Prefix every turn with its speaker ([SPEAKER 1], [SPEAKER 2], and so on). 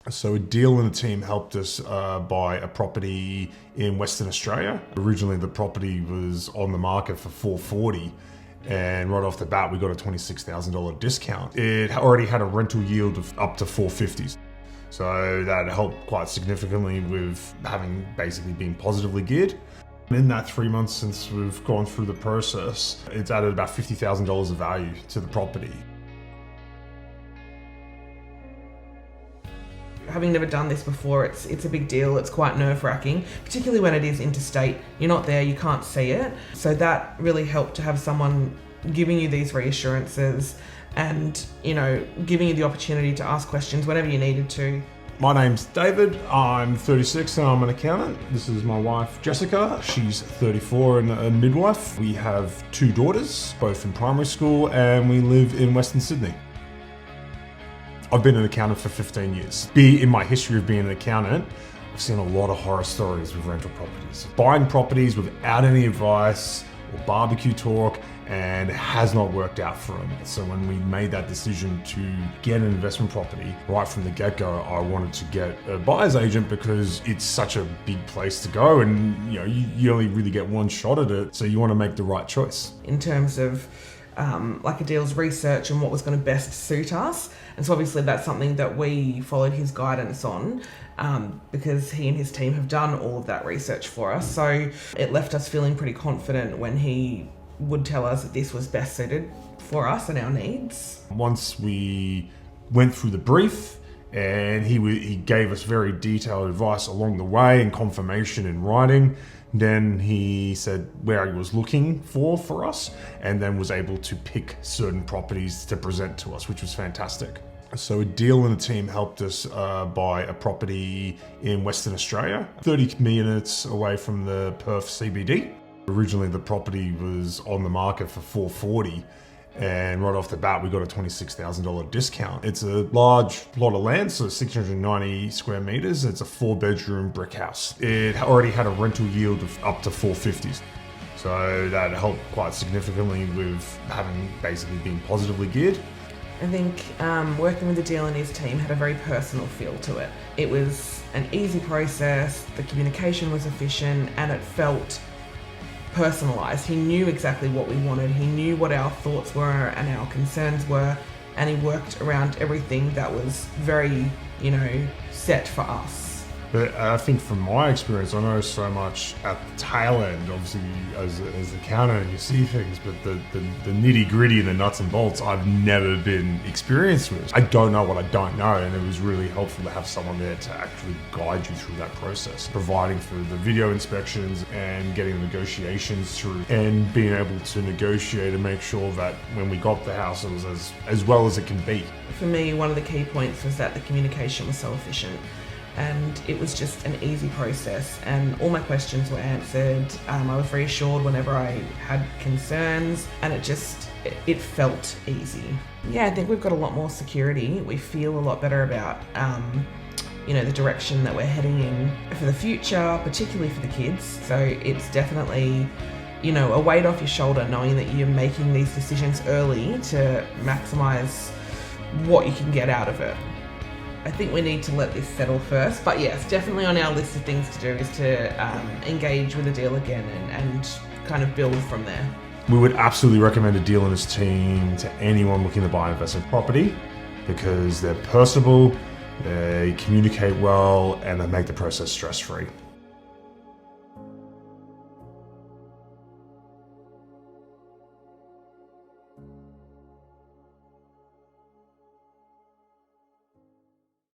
[SPEAKER 1] So a deal and a team helped us buy a property in Western Australia. Originally the property was on the market for $440, and right off the bat we got a $26,000 discount. It already had a rental yield of up to $450. So that helped quite significantly with having basically been positively geared. In that 3 months since we've gone through the process, it's added about $50,000 of value to the property.
[SPEAKER 2] Having never done this before, it's a big deal. It's quite nerve-wracking, particularly when it is interstate. You're not there, you can't see it. So that really helped to have someone giving you these reassurances and, giving you the opportunity to ask questions whenever you needed to.
[SPEAKER 1] My name's David, I'm 36 and I'm an accountant. This is my wife, Jessica. She's 34 and a midwife. We have 2 daughters, both in primary school, and we live in Western Sydney. I've been an accountant for 15 years. In my history of being an accountant, I've seen a lot of horror stories with rental properties. Buying properties without any advice or barbecue talk, and it has not worked out for them. So when we made that decision to get an investment property, right from the get-go, I wanted to get a buyer's agent because it's such a big place to go, and you only really get one shot at it, so you want to make the right choice.
[SPEAKER 2] In terms of a deal's research and what was going to best suit us. And so obviously that's something that we followed his guidance on because he and his team have done all of that research for us. So it left us feeling pretty confident when he would tell us that this was best suited for us and our needs.
[SPEAKER 1] Once we went through the brief, and he gave us very detailed advice along the way and confirmation in writing. Then he said where he was looking for us, and then was able to pick certain properties to present to us, which was fantastic. So a deal and a team helped us buy a property in Western Australia, 30 minutes away from the Perth CBD. Originally the property was on the market for $440, and right off the bat we got a $26,000 discount. It's a large plot of land, so 690 square meters. It's a 4-bedroom brick house. It already had a rental yield of up to $450. So that helped quite significantly with having basically been positively geared.
[SPEAKER 2] I think working with the deal and his team had a very personal feel to it. It was an easy process, the communication was efficient, and it felt personalised. He knew exactly what we wanted, he knew what our thoughts were and our concerns were, and he worked around everything that was very, set for us.
[SPEAKER 1] But I think from my experience, I know so much at the tail end, obviously as an accountant you see things, but the nitty gritty and the nuts and bolts I've never been experienced with. I don't know what I don't know, and it was really helpful to have someone there to actually guide you through that process, providing for the video inspections and getting the negotiations through, and being able to negotiate and make sure that when we got the house it was as well as it can be.
[SPEAKER 2] For me, one of the key points was that the communication was so efficient. And it was just an easy process, and all my questions were answered. I was reassured whenever I had concerns, and it felt easy. Yeah, I think we've got a lot more security. We feel a lot better about the direction that we're heading in for the future, particularly for the kids. So it's definitely a weight off your shoulder knowing that you're making these decisions early to maximise what you can get out of it. I think we need to let this settle first, but yes, definitely on our list of things to do is to engage with a deal again and kind of build from there.
[SPEAKER 1] We would absolutely recommend a deal and his team to anyone looking to buy an investment property because they're personable, they communicate well, and they make the process stress-free.